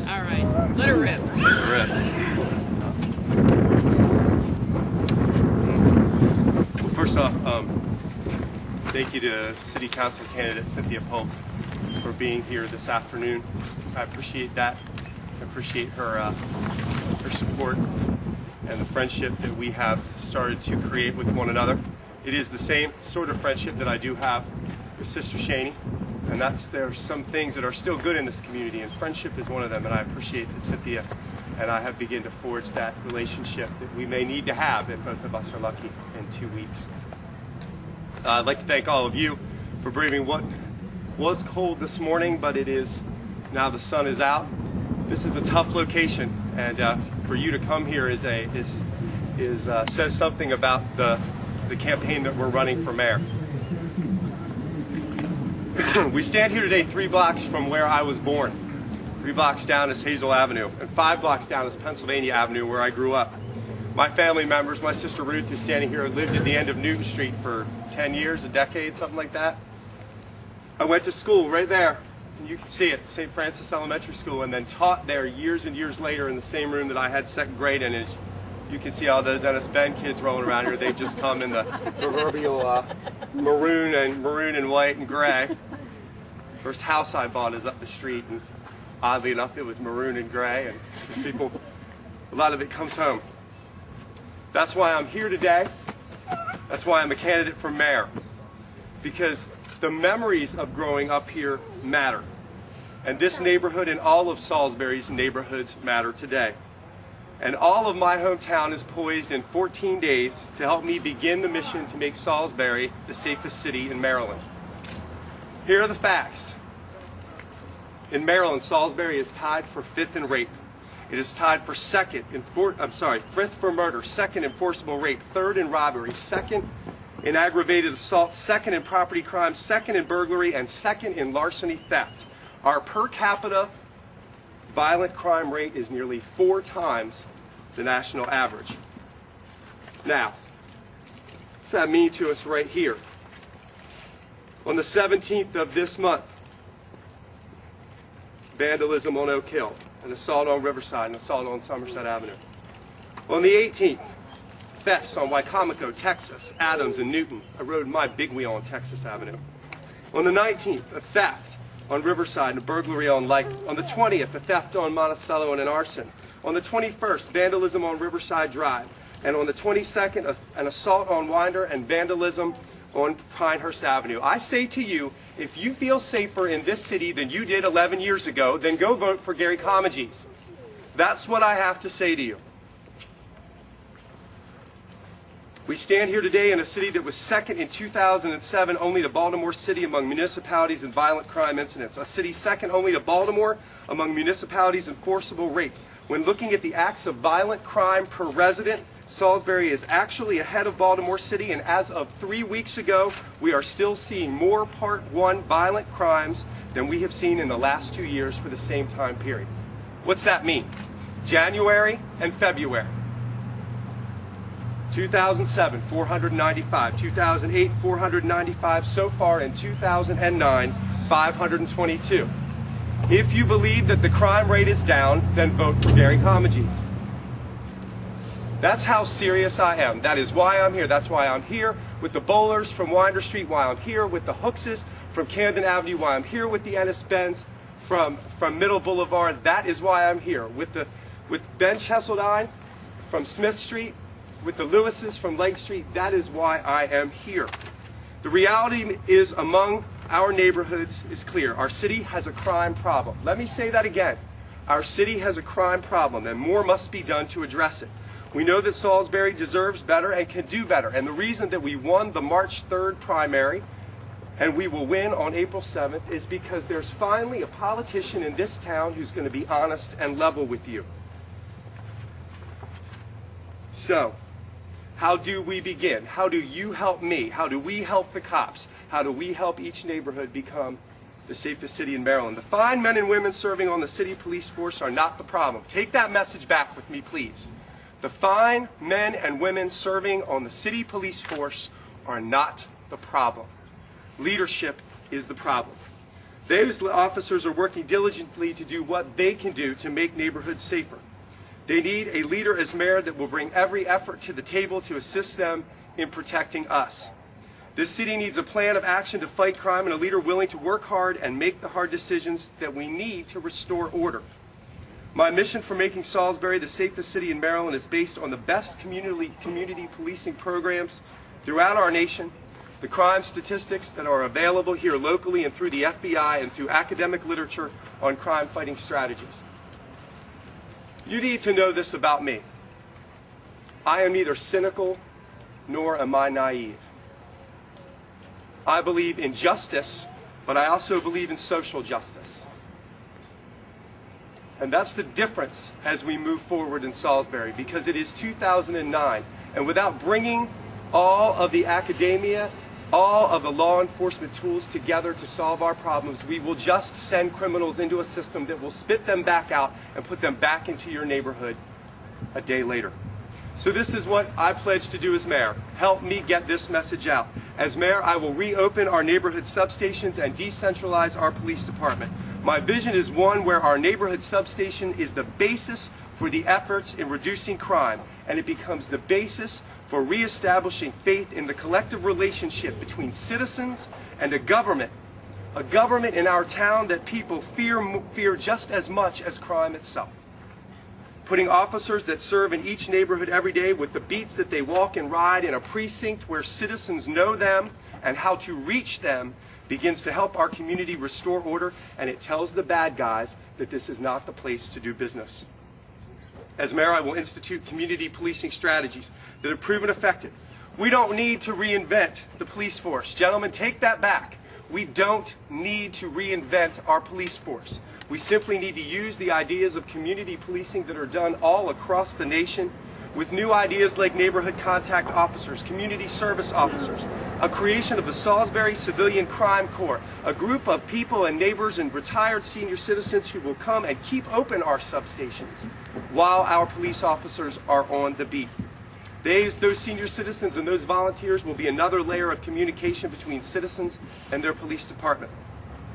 All right, let her rip. Well, first off, thank you to City Council candidate Cynthia Pope for being here this afternoon. I appreciate that. I appreciate her support and the friendship that we have started to create with one another. It is the same sort of friendship that I do have with Sister Shaney, and there's some things that are still good in this community, and friendship is one of them, and I appreciate that Cynthia and I have begun to forge that relationship that we may need to have if both of us are lucky in 2 weeks. I'd like to thank all of you for braving what was cold this morning, but it is now the sun is out. This is a tough location, and for you to come here says something about the campaign that we're running for mayor. We stand here today 3 blocks from where I was born. 3 blocks down is Hazel Avenue, and 5 blocks down is Pennsylvania Avenue, where I grew up. My family members, my sister Ruth, who's standing here, lived at the end of Newton Street for 10 years, a decade, something like that. I went to school right there, and you can see it, St. Francis Elementary School, and then taught there years and years later in the same room that I had 2nd grade in. You can see all those Ennis Ben kids rolling around here. They've just come in the proverbial maroon and white and gray. First house I bought is up the street, and oddly enough, it was maroon and gray, and people, a lot of it comes home. That's why I'm here today. That's why I'm a candidate for mayor, because the memories of growing up here matter. And this neighborhood and all of Salisbury's neighborhoods matter today. And all of my hometown is poised in 14 days to help me begin the mission to make Salisbury the safest city in Maryland. Here are the facts. In Maryland, Salisbury is tied for 5th in rape. It is tied for 5th for murder, 2nd in forcible rape, 3rd in robbery, 2nd in aggravated assault, 2nd in property crime, 2nd in burglary, and 2nd in larceny theft. Our per capita violent crime rate is nearly 4 times the national average. Now, what's that mean to us right here? On the 17th of this month, vandalism on Oak Hill, an assault on Riverside, an assault on Somerset Avenue. On the 18th, thefts on Wicomico, Texas, Adams, and Newton. I rode my big wheel on Texas Avenue. On the 19th, a theft on Riverside and a burglary on Lake. On the 20th, a theft on Monticello and an arson. On the 21st, vandalism on Riverside Drive. And on the 22nd, an assault on Winder and vandalism on Pinehurst Avenue. I say to you, if you feel safer in this city than you did 11 years ago, then go vote for Gary Comegys. That's what I have to say to you. We stand here today in a city that was 2nd in 2007 only to Baltimore City among municipalities and violent crime incidents. A city 2nd only to Baltimore among municipalities and forcible rape. When looking at the acts of violent crime per resident, Salisbury is actually ahead of Baltimore City, and as of 3 weeks ago, we are still seeing more Part 1 violent crimes than we have seen in the last 2 years for the same time period. What's that mean? January and February. 2007, 495. 2008, 495. So far in 2009, 522. If you believe that the crime rate is down, then vote for Gary Comegys. That's how serious I am. That is why I'm here. That's why I'm here with the Bowlers from Winder Street, why I'm here with the Hookses from Camden Avenue, why I'm here with the Ennis Bens from Middle Boulevard. That is why I'm here. With Ben Cheseldine from Smith Street, with the Lewises from Lake Street. That is why I am here. The reality is among our neighborhoods is clear. Our city has a crime problem. Let me say that again. Our city has a crime problem, and more must be done to address it. We know that Salisbury deserves better and can do better. And the reason that we won the March 3rd primary, and we will win on April 7th, is because there's finally a politician in this town who's going to be honest and level with you. So, how do we begin? How do you help me? How do we help the cops? How do we help each neighborhood become the safest city in Maryland? The fine men and women serving on the city police force are not the problem. Take that message back with me, please. The fine men and women serving on the city police force are not the problem. Leadership is the problem. Those officers are working diligently to do what they can do to make neighborhoods safer. They need a leader as mayor that will bring every effort to the table to assist them in protecting us. This city needs a plan of action to fight crime and a leader willing to work hard and make the hard decisions that we need to restore order. My mission for making Salisbury the safest city in Maryland is based on the best community policing programs throughout our nation, the crime statistics that are available here locally and through the FBI and through academic literature on crime fighting strategies. You need to know this about me. I am neither cynical nor am I naive. I believe in justice, but I also believe in social justice. And that's the difference as we move forward in Salisbury, because it is 2009, and without bringing all of the academia, all of the law enforcement tools together to solve our problems, we will just send criminals into a system that will spit them back out and put them back into your neighborhood a day later. So this is what I pledge to do as mayor. Help me get this message out. As mayor, I will reopen our neighborhood substations and decentralize our police department. My vision is one where our neighborhood substation is the basis for the efforts in reducing crime, and it becomes the basis for reestablishing faith in the collective relationship between citizens and a government in our town that people fear just as much as crime itself. Putting officers that serve in each neighborhood every day with the beats that they walk and ride in a precinct where citizens know them and how to reach them begins to help our community restore order, and it tells the bad guys that this is not the place to do business. As mayor, I will institute community policing strategies that have proven effective. We don't need to reinvent the police force. Gentlemen, take that back. We don't need to reinvent our police force. We simply need to use the ideas of community policing that are done all across the nation with new ideas like neighborhood contact officers, community service officers, a creation of the Salisbury Civilian Crime Corps, a group of people and neighbors and retired senior citizens who will come and keep open our substations while our police officers are on the beat. Those senior citizens and those volunteers will be another layer of communication between citizens and their police department.